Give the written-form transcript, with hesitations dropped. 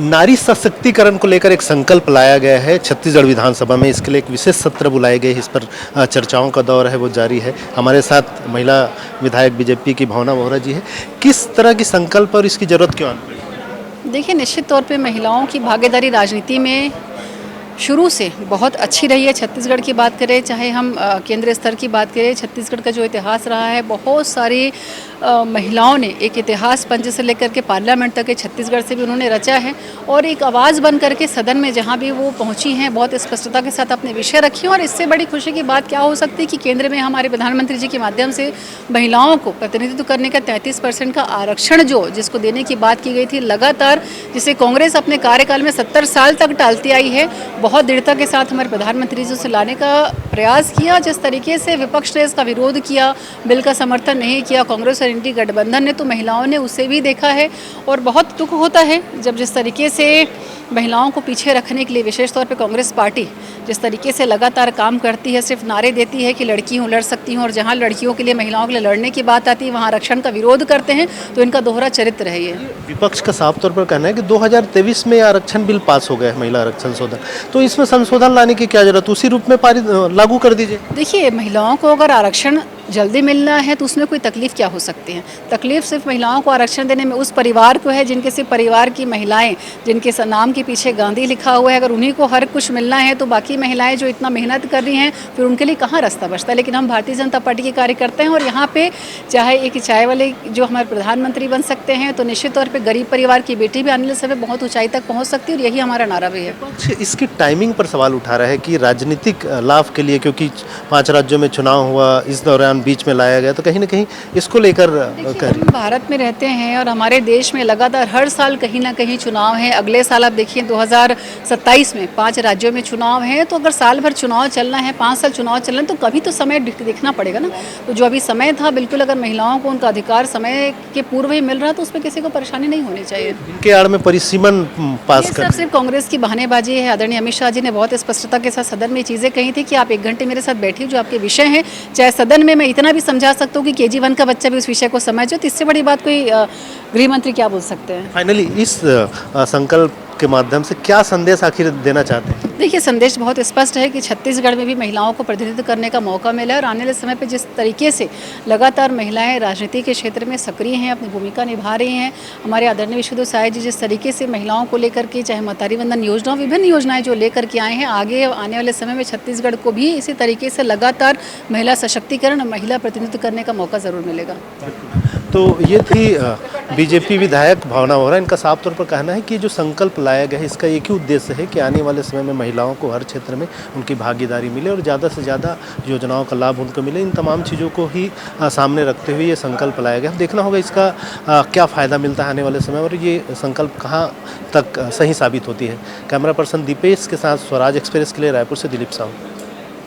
नारी सशक्तिकरण को लेकर एक संकल्प लाया गया है छत्तीसगढ़ विधानसभा में। इसके लिए एक विशेष सत्र बुलाए गए। इस पर चर्चाओं का दौर है वो जारी है। हमारे साथ महिला विधायक बीजेपी की भावना वोहरा जी है। किस तरह की संकल्प और इसकी जरूरत क्यों आनी पड़ी? देखिए, निश्चित तौर पे महिलाओं की भागीदारी राजनीति में शुरू से बहुत अच्छी रही है। छत्तीसगढ़ की बात करें, चाहे हम केंद्रीय स्तर की बात करें, छत्तीसगढ़ का जो इतिहास रहा है, बहुत सारी महिलाओं ने एक इतिहास पंच से लेकर के पार्लियामेंट तक के छत्तीसगढ़ से भी उन्होंने रचा है और एक आवाज़ बन करके सदन में जहां भी वो पहुंची हैं, बहुत स्पष्टता के साथ अपने विषय रखी। और इससे बड़ी खुशी की बात क्या हो सकती है कि केंद्र में हमारे प्रधानमंत्री जी के माध्यम से महिलाओं को प्रतिनिधित्व करने का 33% का आरक्षण जिसको देने की बात की गई थी लगातार, जिसे कांग्रेस अपने कार्यकाल में 70 साल तक टालती आई है, बहुत दृढ़ता के साथ हमारे प्रधानमंत्री जी से लाने का प्रयास किया। जिस तरीके से विपक्ष ने इसका विरोध किया, बिल का समर्थन नहीं किया कांग्रेस और इंडी गठबंधन ने, तो महिलाओं ने उसे भी देखा है और बहुत दुख होता है जब जिस तरीके से महिलाओं को पीछे रखने के लिए विशेष तौर पे कांग्रेस पार्टी जिस तरीके से लगातार काम करती है, सिर्फ नारे देती है कि लड़की हूँ, लड़ सकती हूँ, और जहाँ लड़कियों के लिए, महिलाओं के लिए लड़ने की बात आती है वहाँ आरक्षण का विरोध करते हैं। तो इनका दोहरा चरित्र है ये। विपक्ष का साफ तौर पर कहना है कि 2023 में आरक्षण बिल पास हो गया है, महिला आरक्षण संशोधन, तो इसमें संशोधन लाने की क्या जरूरत, उसी रूप में पारित लागू कर दीजिए। देखिए, महिलाओं को अगर आरक्षण जल्दी मिलना है तो उसमें कोई तकलीफ क्या हो सकती है? तकलीफ सिर्फ महिलाओं को आरक्षण देने में उस परिवार को है जिनके सिर्फ परिवार की महिलाएं, जिनके नाम के पीछे गांधी लिखा हुआ है, अगर उन्हीं को हर कुछ मिलना है तो बाकी महिलाएं जो इतना मेहनत कर रही हैं फिर उनके लिए कहाँ रास्ता बचता है। लेकिन हम भारतीय जनता पार्टी के कार्यकर्ता हैं और यहाँ पे चाहे एक चाय वाले जो हमारे प्रधानमंत्री बन सकते हैं, तो निश्चित तौर पर गरीब परिवार की बेटी भी आने वाले समय बहुत ऊंचाई तक पहुँच सकती है और यही हमारा नारा भी है। इसकी टाइमिंग पर सवाल उठा रहा है कि राजनीतिक लाभ के लिए, क्योंकि 5 राज्यों में चुनाव हुआ, इस दौरान बीच में लाया गया, तो कहीं ना कहीं इसको लेकर हम भारत में रहते हैं और हमारे देश में लगातार हर साल कहीं ना कहीं चुनाव है। अगले साल आप देखिए 2027 में 5 राज्यों में चुनाव है, तो अगर साल भर चुनाव चलना है, 5 साल चुनाव चलना है, तो कभी तो समय देखना पड़ेगा ना। तो जो अभी समय था, बिल्कुल अगर महिलाओं को उनका अधिकार समय के पूर्व ही मिल रहा तो उसमें किसी को परेशानी नहीं होनी चाहिए। इनके आड़ में परिसीमन पास कर सिर्फ कांग्रेस की बहानेबाजी है। आदरणीय अमित शाह जी ने बहुत स्पष्टता के साथ सदन में चीजें कही थी कि आप 1 घंटे मेरे साथ बैठिए, जो आपके विषय हैं, चाहे सदन में मैं इतना भी समझा सकता हूँ कि KG1 का बच्चा भी उस विषय को समझे, तो इससे बड़ी बात कोई गृह मंत्री क्या बोल सकते हैं? फाइनली इस संकल्प के माध्यम से क्या संदेश आखिर देना चाहते हैं? देखिए, संदेश बहुत स्पष्ट है कि छत्तीसगढ़ में भी महिलाओं को प्रतिनिधित्व करने का मौका मिला है और आने वाले समय पे जिस तरीके से लगातार महिलाएं राजनीति के क्षेत्र में सक्रिय हैं, अपनी भूमिका निभा रही हैं। हमारे आदरणीय विश्वदेव साय जी जिस तरीके से महिलाओं को लेकर के, चाहे मतारी वंदन योजना, विभिन्न योजनाएं जो लेकर के आए हैं, आगे आने वाले समय में छत्तीसगढ़ को भी इसी तरीके से लगातार महिला सशक्तिकरण और महिला प्रतिनिधित्व करने का मौका ज़रूर मिलेगा। तो ये थी बीजेपी विधायक भावना वोहरा। इनका साफ तौर पर कहना है कि जो संकल्प लाया गया है, इसका एक ही उद्देश्य है कि आने वाले समय में महिलाओं को हर क्षेत्र में उनकी भागीदारी मिले और ज़्यादा से ज़्यादा योजनाओं का लाभ उनको मिले। इन तमाम चीज़ों को ही सामने रखते हुए ये संकल्प लाया गया। देखना होगा इसका क्या फ़ायदा मिलता है आने वाले समय और ये संकल्प कहाँ तक सही साबित होती है। कैमरा पर्सन दीपेश के साथ स्वराज एक्सप्रेस के लिए रायपुर से दिलीप साहू।